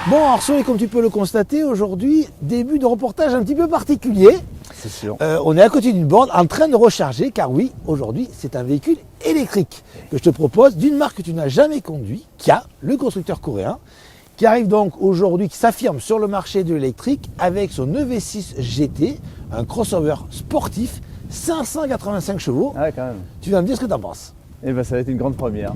Bon Arceau, et comme tu peux le constater, aujourd'hui, début de reportage un petit peu particulier. C'est sûr. On est à côté d'une borne en train de recharger, car oui, aujourd'hui, c'est un véhicule électrique que je te propose d'une marque que tu n'as jamais conduit, Kia, le constructeur coréen, qui arrive donc aujourd'hui, qui s'affirme sur le marché de l'électrique avec son EV6 GT, un crossover sportif, 585 chevaux. Ah ouais, quand même. Tu vas me dire ce que tu en penses. Eh ben, ça va être une grande première.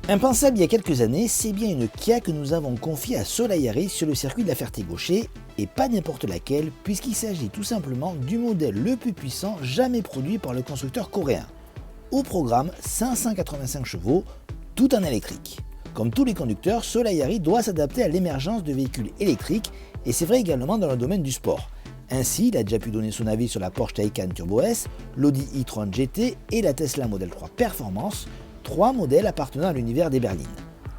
Impensable il y a quelques années, c'est bien une Kia que nous avons confiée à Soleil sur le circuit de la Ferté-Gaucher, et pas n'importe laquelle, puisqu'il s'agit tout simplement du modèle le plus puissant jamais produit par le constructeur coréen. Au programme, 585 chevaux, tout en électrique. Comme tous les conducteurs, Soleil doit s'adapter à l'émergence de véhicules électriques, et c'est vrai également dans le domaine du sport. Ainsi, il a déjà pu donner son avis sur la Porsche Taycan Turbo S, l'Audi e-tron GT et la Tesla Model 3 Performance, 3 modèles appartenant à l'univers des berlines.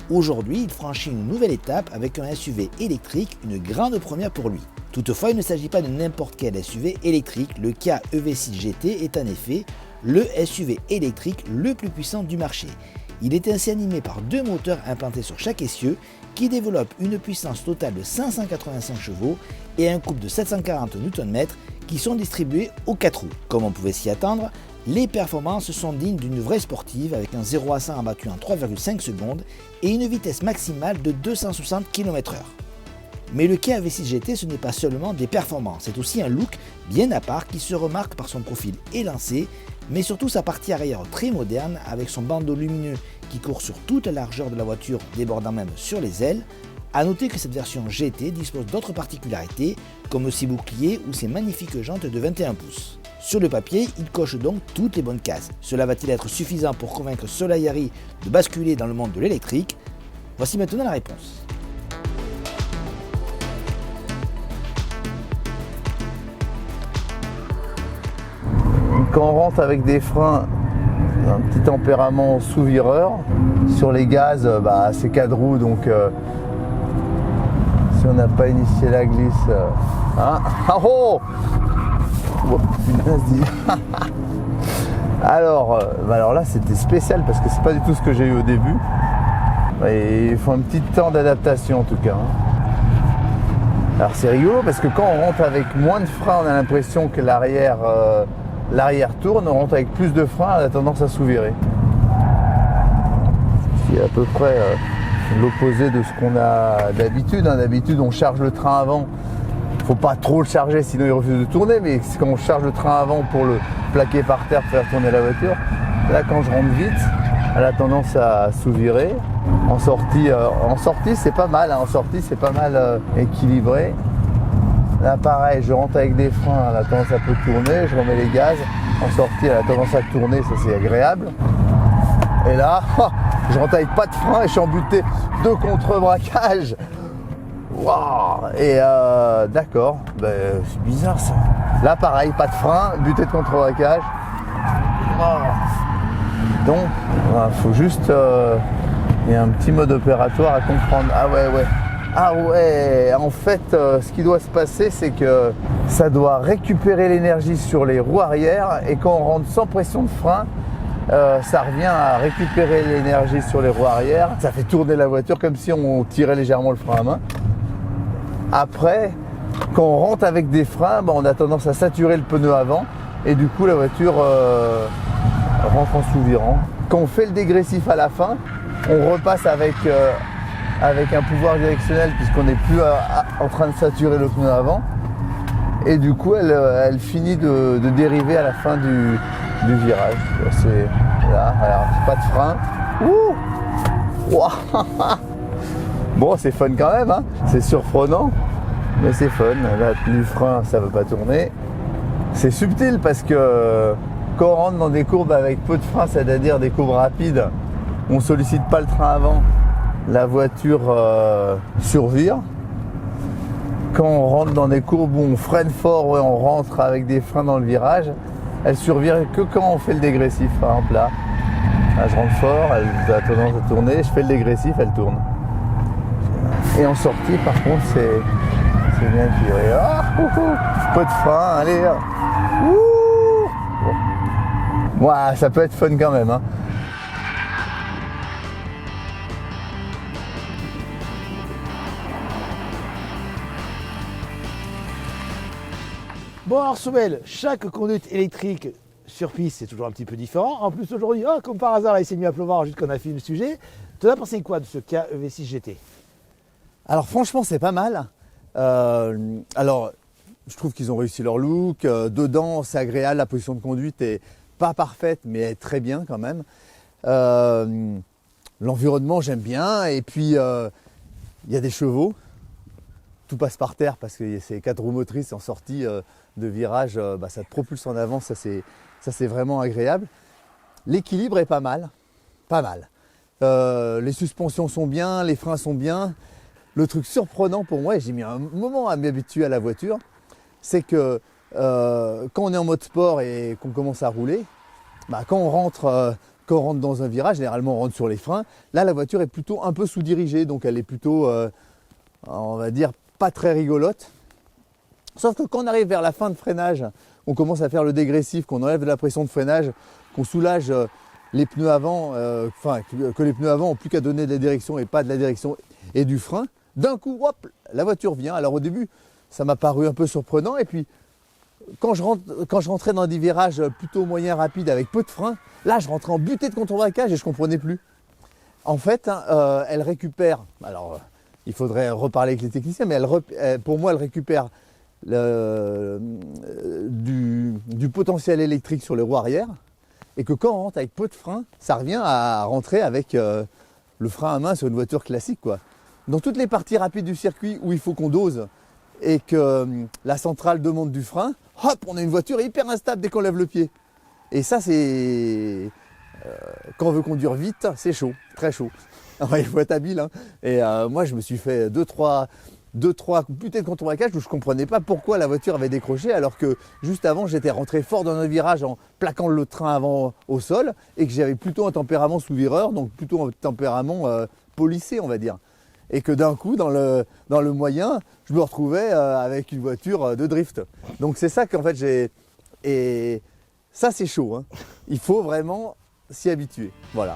Aujourd'hui, il franchit une nouvelle étape avec un SUV électrique, une grande première pour lui. Toutefois, il ne s'agit pas de n'importe quel SUV électrique, le Kia EV6 GT est en effet le SUV électrique le plus puissant du marché. Il est ainsi animé par 2 moteurs implantés sur chaque essieu qui développent une puissance totale de 585 chevaux et un couple de 740 Nm qui sont distribués aux 4 roues. Comme on pouvait s'y attendre, les performances sont dignes d'une vraie sportive avec un 0 à 100 abattu en 3,5 secondes et une vitesse maximale de 260 km/h. Mais le Kia EV6 GT, ce n'est pas seulement des performances, c'est aussi un look bien à part qui se remarque par son profil élancé, mais surtout sa partie arrière très moderne avec son bandeau lumineux qui court sur toute la largeur de la voiture, débordant même sur les ailes. A noter que cette version GT dispose d'autres particularités comme ses boucliers ou ses magnifiques jantes de 21 pouces. Sur le papier, il coche donc toutes les bonnes cases. Cela va-t-il être suffisant pour convaincre Soleil de basculer dans le monde de l'électrique? Voici maintenant la réponse. Quand on rentre avec des freins, un petit tempérament sous-vireur. Sur les gaz, c'est 4 roues, donc si on n'a pas initié la glisse... Oh, alors là c'était spécial parce que c'est pas du tout ce que j'ai eu au début. Et il faut un petit temps d'adaptation en tout cas. Alors c'est rigolo parce que quand on rentre avec moins de freins, on a l'impression que l'arrière tourne, on rentre avec plus de freins, on a tendance à sous-virer. C'est à peu près l'opposé de ce qu'on a d'habitude. D'habitude on charge le train avant. Faut pas trop le charger sinon il refuse de tourner, mais quand on charge le train avant pour le plaquer par terre pour faire tourner la voiture, là quand je rentre vite, elle a tendance à sous-virer. En sortie c'est pas mal, en sortie c'est pas mal équilibré. Là pareil, je rentre avec des freins, elle a tendance à peu tourner, je remets les gaz, en sortie elle a tendance à tourner, ça c'est agréable. Et là, je rentre avec pas de frein et je suis embuté de contre-braquage. Waouh. Et d'accord, c'est bizarre ça. Là pareil, pas de frein, buté de contre-braquage. Donc, faut juste... il y a un petit mode opératoire à comprendre. Ah ouais, en fait, ce qui doit se passer, c'est que ça doit récupérer l'énergie sur les roues arrière et quand on rentre sans pression de frein, ça revient à récupérer l'énergie sur les roues arrière. Ça fait tourner la voiture comme si on tirait légèrement le frein à main. Après, quand on rentre avec des freins, on a tendance à saturer le pneu avant et du coup la voiture rentre en sous-virant. Quand on fait le dégressif à la fin, on repasse avec un pouvoir directionnel puisqu'on n'est plus en train de saturer le pneu avant et du coup elle finit de dériver à la fin du virage. C'est là, alors pas de frein. Bon, c'est fun quand même, c'est surprenant, mais c'est fun. Là, du frein, ça ne veut pas tourner. C'est subtil parce que quand on rentre dans des courbes avec peu de frein, c'est-à-dire des courbes rapides, on ne sollicite pas le train avant, la voiture survire. Quand on rentre dans des courbes où on freine fort et on rentre avec des freins dans le virage, elle survire que quand on fait le dégressif. Par exemple là, je rentre fort, elle a tendance à tourner, je fais le dégressif, elle tourne. Et en sortie, par contre, c'est bien équilibré. Peu de frein, allez. Ouah, ça peut être fun quand même, hein. Bon alors Soumel, chaque conduite électrique sur piste c'est toujours un petit peu différent. En plus aujourd'hui, oh, comme par hasard, là, il s'est mis à pleuvoir juste qu'on a fait le sujet. Tu as pensé quoi de ce Kia EV6 GT? Alors franchement, c'est pas mal. Alors, je trouve qu'ils ont réussi leur look. Dedans, c'est agréable. La position de conduite est pas parfaite, mais elle est très bien quand même. L'environnement, j'aime bien. Et puis, il y a des chevaux. Tout passe par terre parce que ces 4 roues motrices en sortie de virage, ça te propulse en avant. Ça, c'est vraiment agréable. L'équilibre est pas mal. Pas mal. Les suspensions sont bien, les freins sont bien. Le truc surprenant pour moi, et j'ai mis un moment à m'habituer à la voiture, c'est que quand on est en mode sport et qu'on commence à rouler, quand on rentre dans un virage, généralement on rentre sur les freins. Là, la voiture est plutôt un peu sous-dirigée, donc elle est plutôt, on va dire, pas très rigolote. Sauf que quand on arrive vers la fin de freinage, on commence à faire le dégressif, qu'on enlève de la pression de freinage, qu'on soulage les pneus avant, que les pneus avant n'ont plus qu'à donner de la direction et pas de la direction et du frein. D'un coup, hop, la voiture vient. Alors au début, ça m'a paru un peu surprenant. Et puis, quand je rentrais dans des virages plutôt moyens rapides avec peu de frein, là, je rentrais en butée de contre-braquage et je ne comprenais plus. En fait, elle récupère, alors il faudrait reparler avec les techniciens, mais pour moi, elle récupère du potentiel électrique sur les roues arrière. Et que quand on rentre avec peu de frein, ça revient à rentrer avec le frein à main sur une voiture classique, quoi. Dans toutes les parties rapides du circuit où il faut qu'on dose et que la centrale demande du frein, hop, on a une voiture hyper instable dès qu'on lève le pied. Et ça, c'est... quand on veut conduire vite, c'est chaud, très chaud. Il faut être habile, hein. Et moi, je me suis fait 2-3 butées de contre-braquage où je ne comprenais pas pourquoi la voiture avait décroché alors que juste avant, j'étais rentré fort dans un virage en plaquant le train avant au sol et que j'avais plutôt un tempérament sous-vireur, donc plutôt un tempérament polissé, on va dire. Et que d'un coup, dans le moyen, je me retrouvais avec une voiture de drift. Donc c'est ça qu'en fait j'ai... Et ça c'est chaud, hein. Il faut vraiment s'y habituer. Voilà.